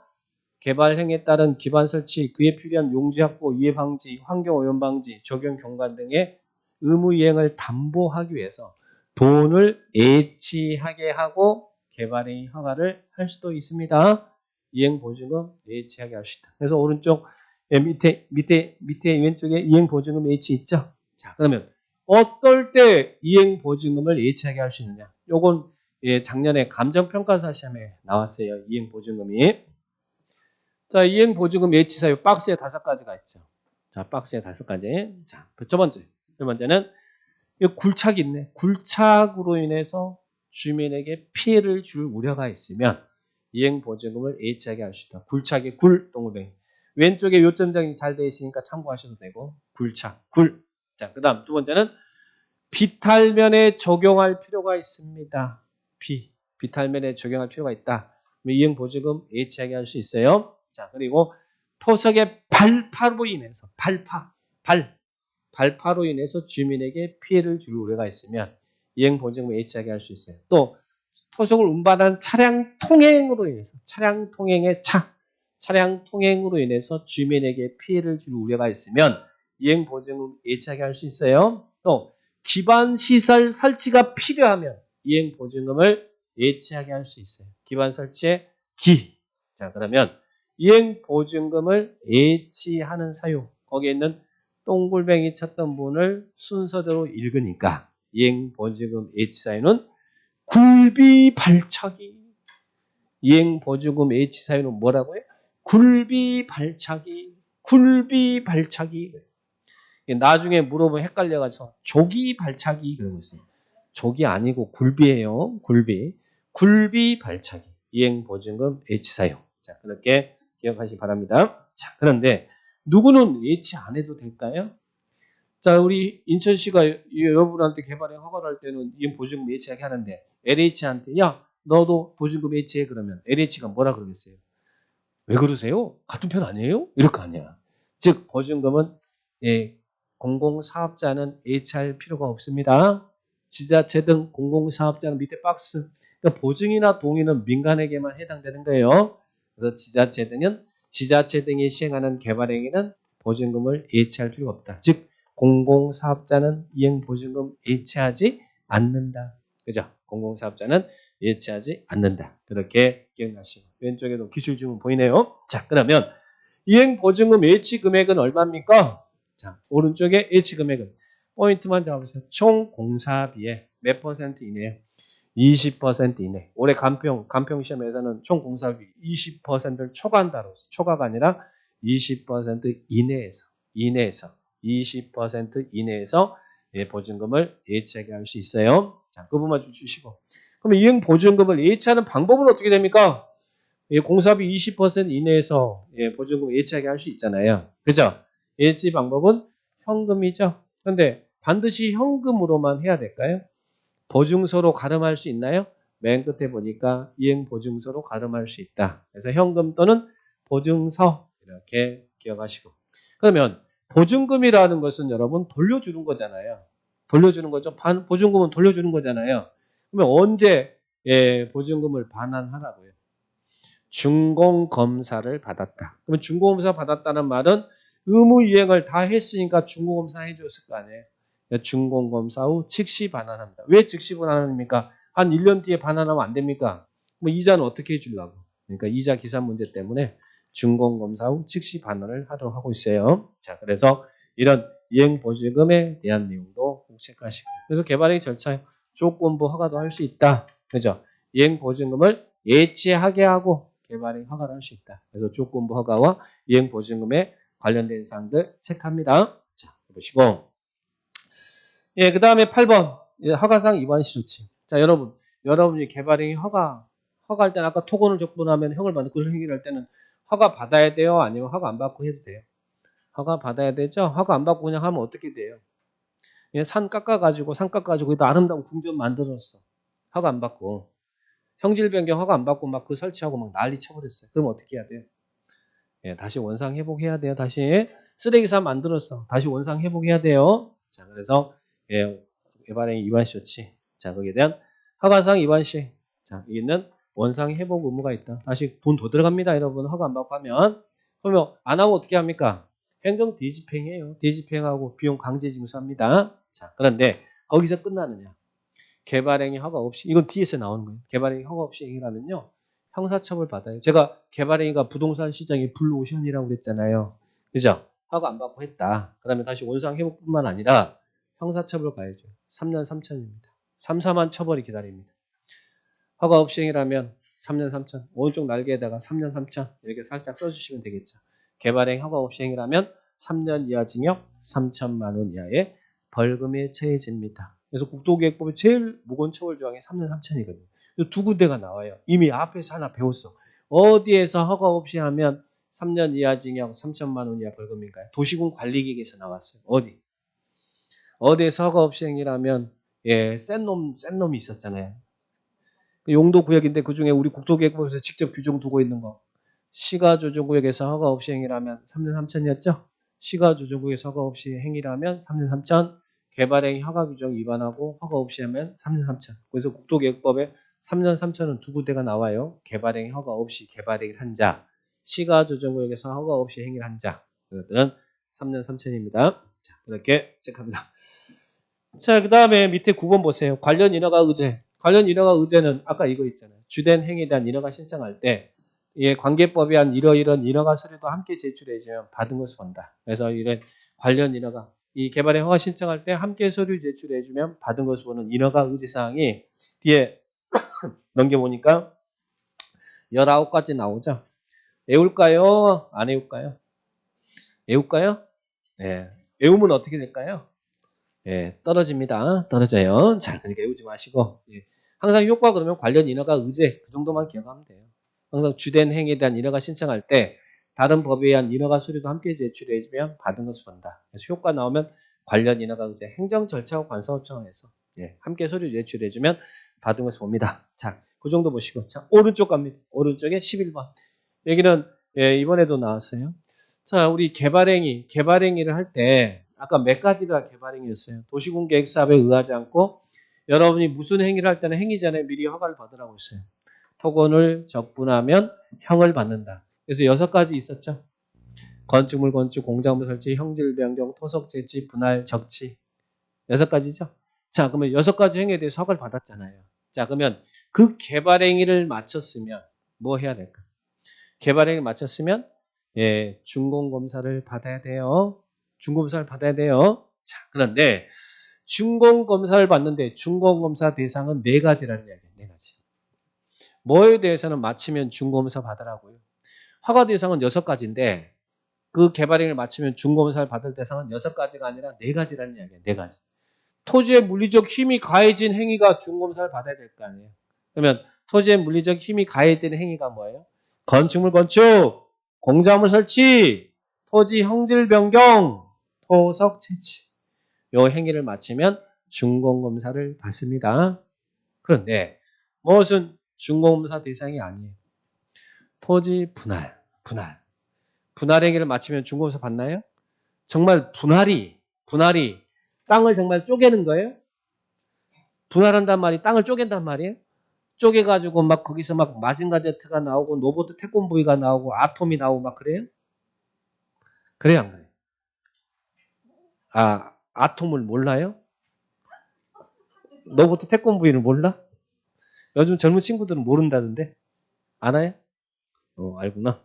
개발행위에 따른 기반 설치, 그에 필요한 용지 확보, 이해 방지, 환경 오염 방지, 적용 경관 등의 의무 이행을 담보하기 위해서 돈을 애치하게 하고 개발행위 허가를 할 수도 있습니다. 이행보증금 애치하게 할 수 있다. 그래서 오른쪽 밑에 왼쪽에 이행보증금 애치 있죠? 자, 그러면 어떨 때 이행보증금을 애치하게 할 수 있느냐? 요건 작년에 감정평가사 시험에 나왔어요. 이행보증금이. 자, 이행보증금 예치사유 박스에 5가지가 있죠. 자, 박스에 5가지. 자, 첫 번째는 이 굴착이 있네. 굴착으로 인해서 주민에게 피해를 줄 우려가 있으면 이행보증금을 예치하게 할 수 있다. 굴착의 굴, 동글뱅이. 왼쪽에 요점장이 잘 되어 있으니까 참고하셔도 되고, 굴착, 굴. 자, 그 다음 두 번째는 비탈면에 적용할 필요가 있습니다. 비탈면에 적용할 필요가 있다. 이행보증금 예치하게 할 수 있어요. 자, 그리고 토석의 발파로 인해서 발파로 인해서 주민에게 피해를 줄 우려가 있으면 이행보증금 예치하게 할 수 있어요. 또 토속을 운반한 차량 통행으로 인해서 차량 통행으로 인해서 주민에게 피해를 줄 우려가 있으면 이행보증금 예치하게 할 수 있어요. 또 기반시설 설치가 필요하면 이행보증금을 예치하게 할 수 있어요. 기반 설치의 자, 그러면 이행보증금을 예치하는 사유, 거기에 있는 동글뱅이 쳤던 부분을 순서대로 읽으니까 이행보증금 예치 사유는 굴비 발척이 이행보증금 H 사유는 뭐라고요? 굴비 발차기. 굴비 발차기. 나중에 물어보면 헷갈려가지고 조기 발차기 그러고 있어요. 조기 아니고 굴비예요. 굴비. 굴비 발차기. 이행보증금 H 사유. 자, 그렇게 기억하시기 바랍니다. 자, 그런데 누구는 H 안 해도 될까요? 자, 우리 인천시가 여러분한테 개발에 허가를 할 때는 이행보증금 H하게 하는데 LH한테 야, 너도 보증금 H해 그러면 LH가 뭐라 그러겠어요? 왜 그러세요? 같은 편 아니에요? 이럴 거 아니야. 즉 보증금은 공공사업자는 H할 필요가 없습니다. 지자체 등 공공사업자는 밑에 박스. 그러니까 보증이나 동의는 민간에게만 해당되는 거예요. 그래서 지자체 등이 시행하는 개발행위는 보증금을 H할 필요가 없다. 즉 공공사업자는 이행보증금 H하지 않는다. 그죠? 공공사업자는 H하지 않는다. 그렇게 기억나시고 왼쪽에도 기술주문 보이네요. 자, 그러면 이행보증금 H 금액은 얼마입니까? 자, 오른쪽에 H 금액은 포인트만 잡으세요. 총 공사비의 몇 퍼센트 이내요? 20% 이내. 올해 간평 시험에서는 총 공사비 20%를 초과한다로 초과가 아니라 20% 이내에서 20% 이내에서 보증금을 H하게 할 수 있어요. 자, 그 부분만 좀 주시고. 그럼 이행 보증금을 H하는 방법은 어떻게 됩니까? 공사비 20% 이내에서 보증금 H하게 할 수 있잖아요. 그죠? H 방법은 현금이죠. 그런데 반드시 현금으로만 해야 될까요? 보증서로 가름할 수 있나요? 맨 끝에 보니까 이행 보증서로 가름할 수 있다. 그래서 현금 또는 보증서 이렇게 기억하시고. 그러면 보증금이라는 것은 여러분 돌려주는 거잖아요. 돌려주는 거죠. 보증금은 돌려주는 거잖아요. 그러면 언제 보증금을 반환하라고요? 준공검사를 받았다. 그러면 준공검사 받았다는 말은 의무 이행을 다 했으니까 준공검사 해줬을 거 아니에요. 준공검사 후 즉시 반환합니다. 왜 즉시 반환합니까? 한 1년 뒤에 반환하면 안 됩니까? 뭐 이자는 어떻게 해주려고? 그러니까 이자 기산 문제 때문에 준공검사 후 즉시 반환을 하도록 하고 있어요. 자, 그래서 이런 이행보증금에 대한 내용도 꼭 체크하시고. 그래서 개발의 절차에 조건부 허가도 할 수 있다. 그죠? 이행보증금을 예치하게 하고 개발의 허가를 할 수 있다. 그래서 조건부 허가와 이행보증금에 관련된 사항들 체크합니다. 자, 보시고. 그 다음에 8번. 허가상 위반 실효치. 자, 여러분이 개발행위 허가할 때는 아까 토건을 적분하면 형을 받는 그 행위를 할 때는 허가 받아야 돼요? 아니면 허가 안 받고 해도 돼요? 허가 받아야 되죠? 허가 안 받고 그냥 하면 어떻게 돼요? 산 깎아가지고 또 아름다운 궁전 만들었어. 허가 안 받고. 형질 변경 허가 안 받고 막 그 설치하고 막 난리 쳐버렸어요. 그럼 어떻게 해야 돼요? 다시 원상 회복해야 돼요. 다시 쓰레기산 만들었어. 다시 원상 회복해야 돼요. 자, 그래서 개발행위 위반 조치. 자, 거기에 대한 허가상 위반 시. 자, 여기는 원상 회복 의무가 있다. 다시 돈 더 들어갑니다, 여러분. 허가 안 받고 하면. 그러면 안 하고 어떻게 합니까? 행정 뒤집행이에요. 뒤집행하고 비용 강제 징수합니다. 자, 그런데 거기서 끝나느냐? 개발행위 허가 없이, 이건 뒤에서 나오는 거예요. 개발행위 허가 없이 행위라면요, 형사처벌 받아요. 제가 개발행위가 부동산 시장의 블루오션이라고 그랬잖아요. 그죠? 허가 안 받고 했다. 그러면 다시 원상 회복뿐만 아니라 형사처벌 가야죠. 3년 3천입니다. 3, 4만 처벌이 기다립니다. 허가 없이 행위라면 3년 3천, 오른쪽 날개에다가 3년 3천 이렇게 살짝 써주시면 되겠죠. 개발행위 허가 없이 행위라면 3년 이하 징역 3천만 원 이하의 벌금에 처해집니다. 그래서 국도기획법의 제일 무거운 처벌 조항이 3년 3천이거든요. 두 군데가 나와요. 이미 앞에서 하나 배웠어. 어디에서 허가 없이 하면 3년 이하 징역 3천만 원 이하 벌금인가요? 도시군 관리계획에서 나왔어요. 어디에서 허가 없이 행위라면 센 놈이 있었잖아요. 용도 구역인데 그중에 우리 국토계획법에서 직접 규정 두고 있는 거. 시가조정구역에서 허가 없이 행위라면 3년 3천이었죠? 시가조정구역에서 허가 없이 행위라면 3년 3천. 개발행위 허가 규정 위반하고 허가 없이 하면 3년 3천. 그래서 국토계획법에 3년 3천은 두 군데가 나와요. 개발행위 허가 없이 개발행위를 한 자, 시가조정구역에서 허가 없이 행위를 한 자. 그것들은 3년 3천입니다. 자, 이렇게 체크합니다. 자, 그 다음에 밑에 9번 보세요. 관련 인허가 의제. 관련 인허가 의제는 아까 이거 있잖아요. 주된 행위에 대한 인허가 신청할 때 관계법에 한 이러이런 인허가 서류도 함께 제출해주면 받은 것을 본다. 그래서 이런 관련 인허가, 이 개발의 허가 신청할 때 함께 서류 제출해주면 받은 것을 보는 인허가 의제사항이 뒤에 넘겨보니까 19가지 나오죠. 외울까요? 안 외울까요? 외울까요? 네. 외우면 어떻게 될까요? 예, 떨어집니다. 떨어져요. 자, 그러니까 외우지 마시고. 예. 항상 효과 그러면 관련 인허가 의제 그 정도만 기억하면 돼요. 항상 주된 행위에 대한 인허가 신청할 때 다른 법에 의한 인허가 서류도 함께 제출해주면 받은 것을 본다. 그래서 효과 나오면 관련 인허가 의제 행정 절차와 관서 요청해서 예, 함께 서류 제출해주면 받은 것을 봅니다. 자, 그 정도 보시고 자 오른쪽 갑니다. 오른쪽에 11번. 여기는 예, 이번에도 나왔어요. 자, 우리 개발행위를 할 때 아까 몇 가지가 개발행위였어요. 도시군계획사업에 의하지 않고 여러분이 무슨 행위를 할 때는 행위 전에 미리 허가를 받으라고 했어요. 토건을 적분하면 형을 받는다. 그래서 6가지 있었죠. 건축물 건축, 공작물 설치, 형질 변경, 토속 재치, 분할, 적치. 6가지죠. 자, 그러면 6가지 행위에 대해서 허가를 받았잖아요. 자, 그러면 그 개발행위를 마쳤으면 뭐 해야 될까? 개발행위를 마쳤으면 예, 준공검사를 받아야 돼요. 준공검사를 받아야 돼요. 자, 그런데 준공검사를 받는데 준공검사 대상은 4가지라는 이야기예요. 4가지. 뭐에 대해서는 마치면 준공검사 받으라고요. 허가 대상은 6가지인데 그 개발행위를 마치면 준공검사를 받을 대상은 6가지가 아니라 4가지라는 이야기예요. 4가지. 토지의 물리적 힘이 가해진 행위가 준공검사를 받아야 될 거 아니에요. 그러면 토지의 물리적 힘이 가해진 행위가 뭐예요? 건축물 건축, 공작물 설치, 토지 형질 변경, 토석 채취. 요 행위를 마치면 준공검사를 받습니다. 그런데 무엇은 준공검사 대상이 아니에요. 토지 분할 행위를 마치면 준공검사 받나요? 정말 분할이 땅을 정말 쪼개는 거예요? 분할한단 말이 땅을 쪼갠단 말이에요? 쪼개가지고 막 거기서 막 마징가 제트가 나오고 로봇 태권브이가 나오고 아톰이 나오고 막 그래요? 그래요 안 그래요? 아, 아톰을 몰라요? 로봇 태권브이를 몰라? 요즘 젊은 친구들은 모른다던데? 아나요? 알구나.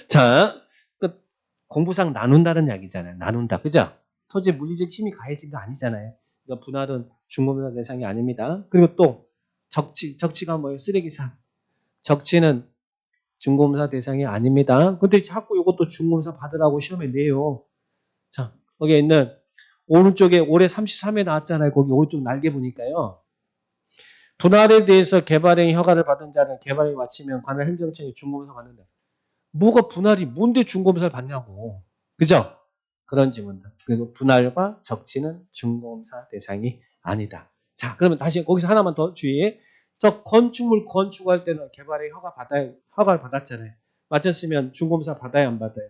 자, 그 공부상 나눈다는 이야기잖아요. 나눈다. 그죠? 토지에 물리적 힘이 가해진 거 아니잖아요. 그러니까 분할은 준공검사 대상이 아닙니다. 그리고 또 적치가 뭐예요? 쓰레기사. 적치는 준공검사 대상이 아닙니다. 근데 자꾸 이것도 준공검사 받으라고 시험에 내요. 자, 거기에 있는 오른쪽에 올해 33회 나왔잖아요. 거기 오른쪽 날개 보니까요. 분할에 대해서 개발행위 허가를 받은 자는 개발행위 마치면 관할 행정청이 준공검사 받는다. 뭐가 분할이 뭔데 준공검사를 받냐고. 그죠? 그런 질문들. 그리고 분할과 적치는 준공검사 대상이 아니다. 자, 그러면 다시 거기서 하나만 더 주의해. 저 건축물 건축할 때는 개발행위 허가를 받았잖아요. 마쳤으면 준공검사 받아야 안 받아요?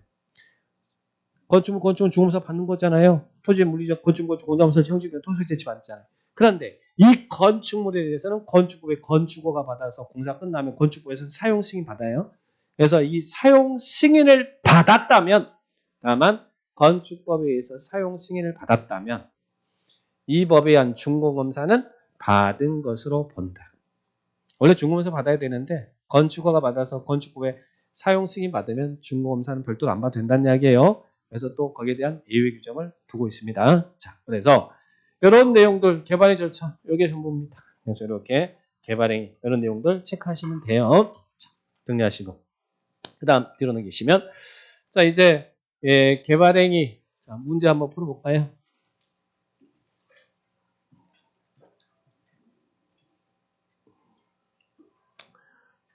건축은 준공검사 받는 거잖아요. 토지 물리적 건축물 공작물 설치 형질변 토지 재치 받잖아요. 그런데 이 건축물에 대해서는 건축부의 건축허가 받아서 공사 끝나면 건축부에서 사용 승인 받아요. 그래서 이 사용 승인을 받았다면, 다만 건축법에 의해서 사용 승인을 받았다면 이 법에 의한 준공검사는 받은 것으로 본다. 원래 준공검사 받아야 되는데 건축허가 받아서 건축법에 사용 승인 받으면 준공검사는 별도로 안 받아도 된다는 이야기예요. 그래서 또 거기에 대한 예외 규정을 두고 있습니다. 자, 그래서 이런 내용들 개발행위 절차 이게 전부입니다. 그래서 이렇게 개발행위 이런 내용들 체크하시면 돼요. 자, 정리하시고 그 다음 뒤로 넘기시면 자 이제 개발행위 자, 문제 한번 풀어볼까요?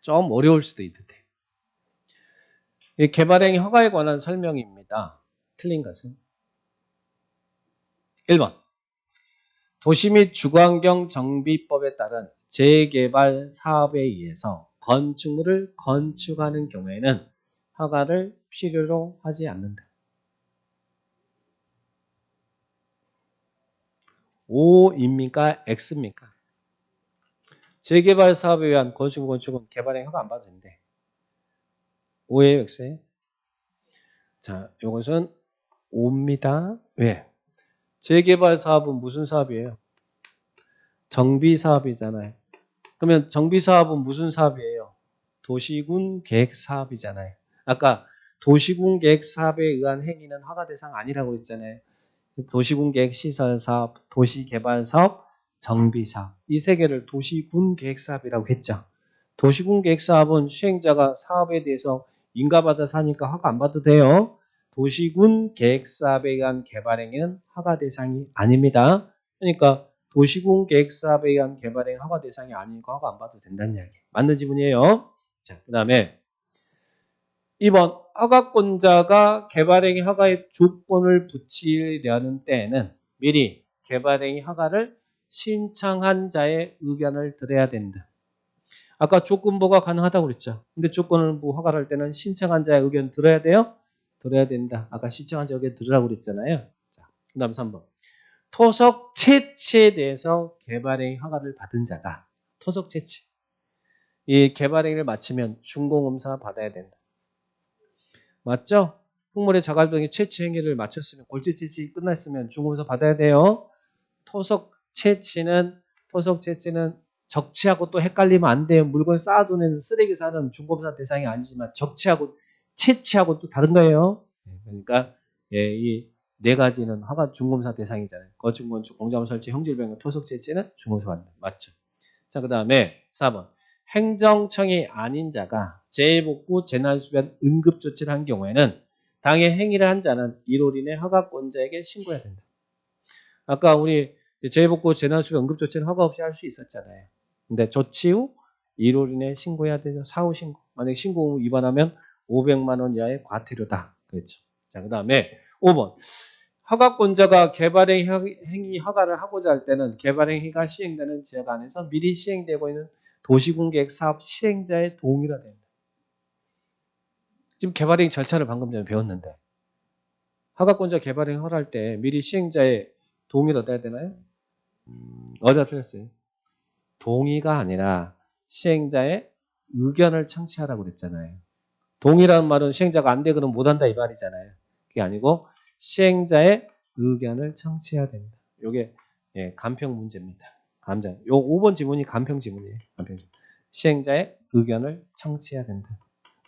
좀 어려울 수도 있는데 개발행위 허가에 관한 설명입니다. 틀린 것은 1번 도시 및 주거환경 정비법에 따른 재개발 사업에 의해서 건축물을 건축하는 경우에는 허가를 필요로 하지 않는다. O입니까? X입니까? 재개발 사업에 의한 건축은 개발행위 허가 안 받아도 되는데 O예요? X예요? 자, 이것은 O입니다. 왜? 재개발 사업은 무슨 사업이에요? 정비 사업이잖아요. 그러면 정비 사업은 무슨 사업이에요? 도시군 계획 사업이잖아요. 아까 도시군 계획 사업에 의한 행위는 허가 대상 아니라고 했잖아요. 도시군 계획 시설 사업, 도시 개발 사업, 정비 사업. 이 세 개를 도시군 계획 사업이라고 했죠. 도시군계획사업은 시행자가 사업에 대해서 인가받아서 하니까 허가 안 받아도 돼요. 도시군계획사업에 의한 개발행위는 허가 대상이 아닙니다. 그러니까 도시군계획사업에 의한 개발행위 허가 대상이 아니니까 허가 안 받아도 된다는 이야기. 맞는 지문이에요. 자, 그 다음에 2번 허가권자가 개발행위 허가의 조건을 붙이려는 때에는 미리 개발행위 허가를 신청한 자의 의견을 들어야 된다. 아까 조건부가 가능하다고 그랬죠. 근데 조건부 허가를 할 때는 신청한 자의 의견 들어야 돼요? 들어야 된다. 아까 신청한 자의 의견 들으라고 그랬잖아요. 자, 그 다음 3번. 토속 채취에 대해서 개발행위 허가를 받은 자가 토속 채취. 이 개발행위를 마치면 준공검사 받아야 된다. 맞죠? 풍물의 자갈병이 채취 행위를 마쳤으면 골재 채취 끝났으면 준공검사 받아야 돼요. 토속 채취는 적치하고 또 헷갈리면 안 돼요. 물건 쌓아두는 쓰레기 사는 준공검사 대상이 아니지만 적치하고 채취하고 또 다른 거예요. 그러니까 이 네 가지는 허가 준공검사 대상이잖아요. 거주, 건축, 공작물 설치, 형질병, 토속 채취는 준공검사 받는다. 맞죠? 자, 그 다음에 4번. 행정청이 아닌 자가 재해복구, 재난수변, 응급조치를 한 경우에는 당해 행위를 한 자는 1월 이내 허가권자에게 신고해야 된다. 아까 우리 재해복구, 재난수변, 응급조치는 허가 없이 할 수 있었잖아요. 근데 조치 후 1월 이내 신고해야 되죠. 사후 신고. 만약에 신고 후 위반하면 500만 원 이하의 과태료다. 그렇죠. 자, 그 다음에 5번. 허가권자가 개발행위 허가를 하고자 할 때는 개발행위가 시행되는 지역 안에서 미리 시행되고 있는 도시군계획 사업 시행자의 동의가 된다. 지금 개발행위 절차를 방금 전에 배웠는데 허가권자 개발행위 허가할 때 미리 시행자의 동의를 얻어야 되나요? 어디다 틀렸어요? 동의가 아니라 시행자의 의견을 청취하라고 그랬잖아요. 동의라는 말은 시행자가 안 돼 그러면 못한다 이 말이잖아요. 그게 아니고 시행자의 의견을 청취해야 됩니다. 이게 간평 문제입니다. 감정. 요 5번 지문이 간평 지문이에요. 간평 지문. 시행자의 의견을 청취해야 된다.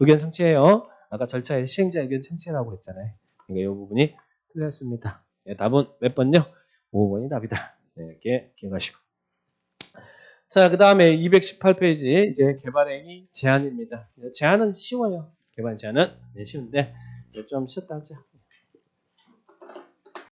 의견 청취해요. 아까 절차에 시행자 의견 청취라고 했잖아요. 그러니까 이 부분이 틀렸습니다. 답은 몇 번요? 5번이 답이다. 이렇게 기억하시고. 자, 그 다음에 218페이지 이제 개발행위 제한입니다. 제한은 쉬워요. 개발 제한은 쉬운데 좀 쉬었다 하자.